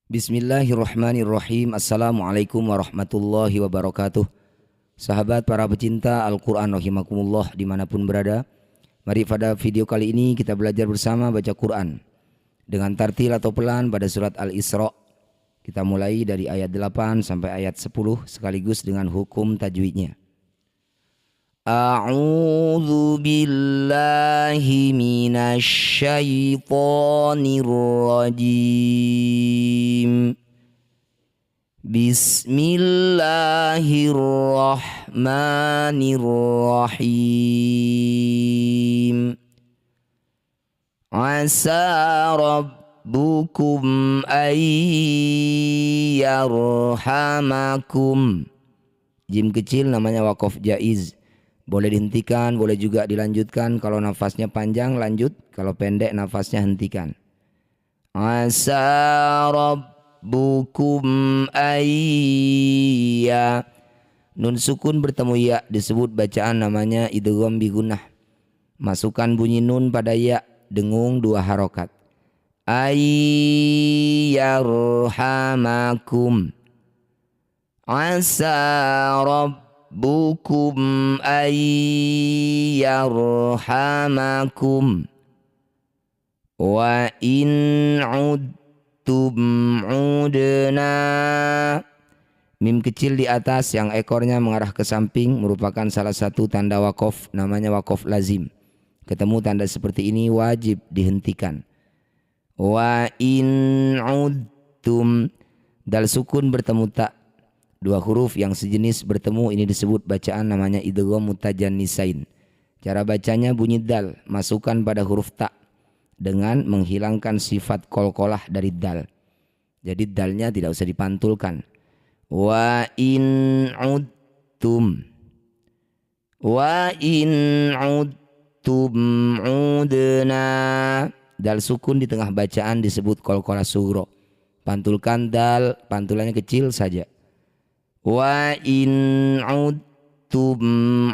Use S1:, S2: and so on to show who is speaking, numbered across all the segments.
S1: Bismillahirrahmanirrahim. Assalamualaikum warahmatullahi wabarakatuh. Sahabat para pecinta Al-Quran rahimakumullah dimanapun berada. Mari pada video kali ini kita belajar bersama baca Quran dengan tartil atau pelan pada surat Al-Isra. Kita mulai dari ayat 8 sampai ayat 10 sekaligus dengan hukum tajwidnya. A'udzu billahi minasy syaithanir rajim. Bismillahirrahmanirrahim. Asa rabbukum ayyarhamakum. Jim kecil namanya waqaf jaiz. Boleh dihentikan, boleh juga dilanjutkan. Kalau nafasnya panjang lanjut, kalau pendek nafasnya hentikan. Asa rabbukum ayya. Nun sukun bertemu ya disebut bacaan namanya idgham bi gunnah. Masukkan bunyi nun pada ya, dengung 2 harokat. Ayyarhamakum. Asa rabbukum ayyarhamakum wa in udtum udna. Mim kecil di atas yang ekornya mengarah ke samping merupakan salah satu tanda waqaf, namanya waqaf lazim. Ketemu tanda seperti ini wajib dihentikan. Wa in udtum, dal sukun bertemu tak, 2 huruf yang sejenis bertemu ini disebut bacaan namanya idgham mutajannisain. Cara bacanya bunyi dal, masukkan pada huruf ta dengan menghilangkan sifat qalqalah dari dal. Jadi dalnya tidak usah dipantulkan. Wa in udtum. Wa in udtum udna. Dal sukun di tengah bacaan disebut qalqalah sughra. Pantulkan dal, pantulannya kecil saja. Wa in udtum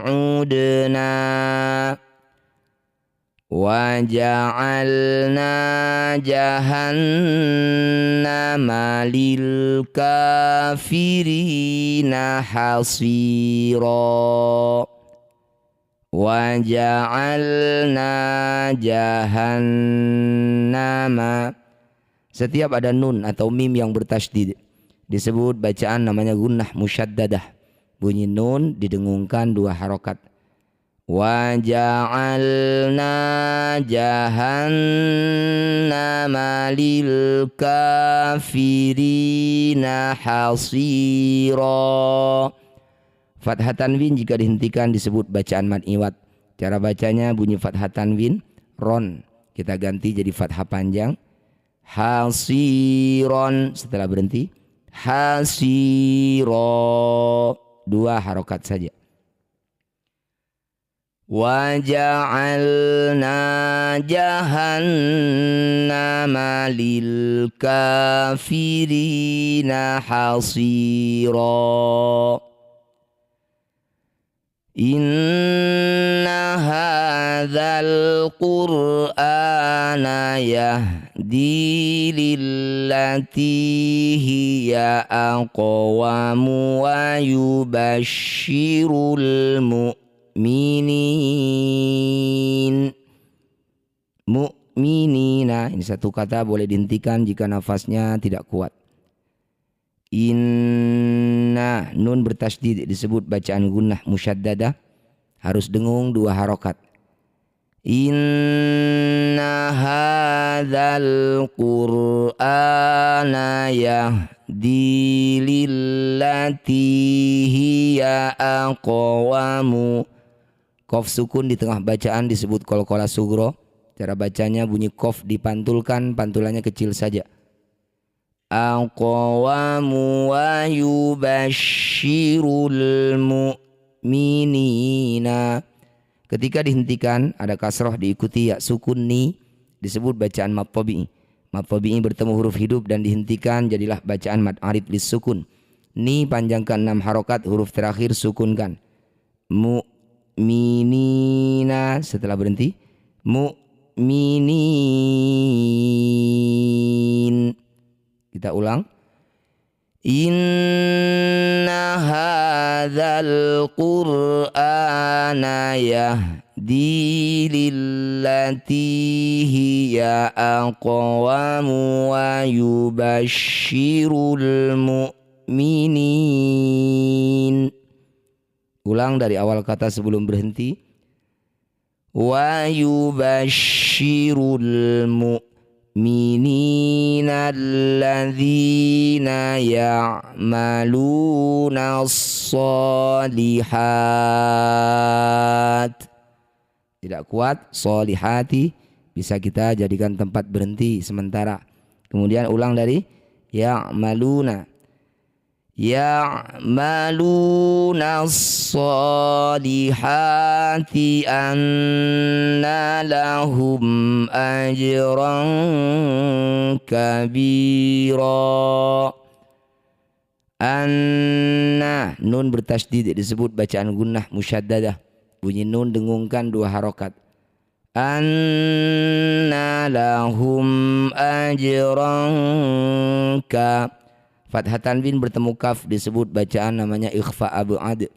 S1: udna wa ja'alna jahannama lil kafirina hasira. Wa ja'alna jahannama. Setiap ada nun atau mim yang bertasydid disebut bacaan namanya gunnah musyaddadah. Bunyi nun didengungkan 2 harokat. Wa ja'alna jahannama lil kafirina hasira. Fathah tanwin jika dihentikan disebut bacaan mad iwad. Cara bacanya bunyi fathah tanwin ron, kita ganti jadi fathah panjang hasiron. Setelah berhenti hasiro, 2 harokat saja. Wa ja'alna jahannama lil kafirina hasira. Inna hadzal qur'ana yahdi lillati hiya aqwamu wa yubashshirul mu'minin. Mu'minina, ini satu kata boleh dihentikan jika nafasnya tidak kuat. Inna, nun bertasydid disebut bacaan gunnah musyaddadah, harus dengung 2 harokat. Inna hadzal qur'ana yahdi lillati hiya aqwamu. Qaf sukun di tengah bacaan disebut qalqalah sughra. Cara bacanya bunyi qaf dipantulkan, pantulannya kecil saja. Aqwamu wa yubashshirul mu'minina. Ketika dihentikan ada kasroh diikuti ya sukun ni disebut bacaan mad tabi'i. Mad tabi'i bertemu huruf hidup dan dihentikan jadilah bacaan mad arif lis sukun. Ni panjangkan 6 harokat, huruf terakhir sukunkan. Mu'minina, setelah berhenti mu'minin. Kita ulang. Inna hadzal qur'ana yahdi lillati hiya aqwamu wa yubashshirul mu'minin. Ulang dari awal kata sebelum berhenti. Wa yubashshirul mu'minina alladzina ya'maluna as-solihat. Tidak kuat, solihati bisa kita jadikan tempat berhenti sementara. Kemudian ulang dari ya'maluna. Ya'maluna as-solihati anna lahum ajran kabira. Anna, nun bertasydid disebut bacaan gunnah musyaddadah. Bunyi nun dengungkan 2 harokat. Anna lahum ajran ka. Fathah tanwin bertemu kaf disebut bacaan namanya ikhfa ab'ad.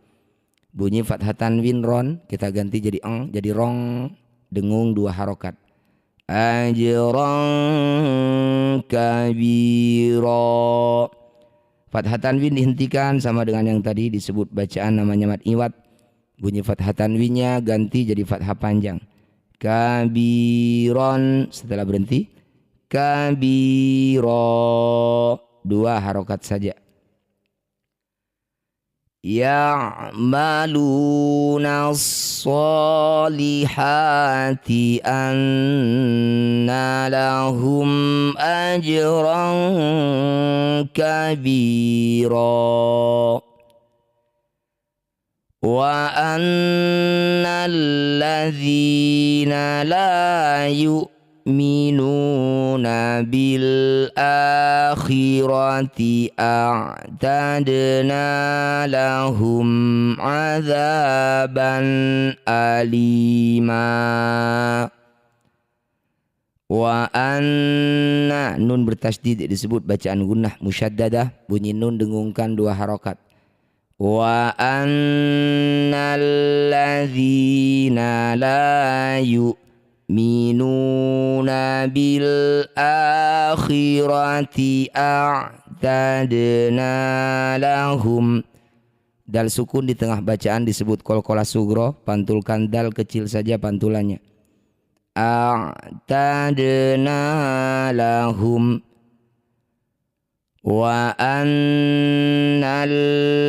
S1: Bunyi fathah tanwin ron kita ganti jadi eng, jadi rong, dengung 2 harokat. Ajran kabira. Fathah tanwin dihentikan sama dengan yang tadi disebut bacaan namanya mad iwad. Bunyi fathah tanwinnya ganti jadi fathah panjang. Kabiron setelah berhenti. Kabiro 2 harokat saja. Ya'maluna as-solihati anna lahum ajran kabira. Wa anna alladzina la yu'minuna bil akhirati a'tadna lahum azaban alima. Wa anna, nun bertasydid disebut bacaan gunnah musyaddadah. Bunyi nun dengungkan 2 harokat. Wa annal ladzina la yu'minuna bil akhirati a'tadna lahum. Dal sukun di tengah bacaan disebut qalqalah sugro. Pantulkan dal kecil saja pantulannya. A'tadna lahum. Wa annal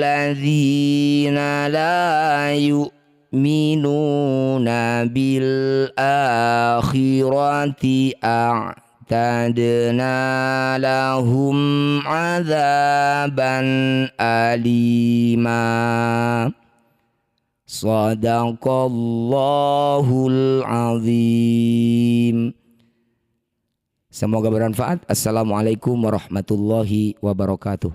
S1: ladzina la yu'minuna bil akhirati a'tadna lahum azaban alima. Shadaqallahul azim. Semoga bermanfaat. Assalamualaikum warahmatullahi wabarakatuh.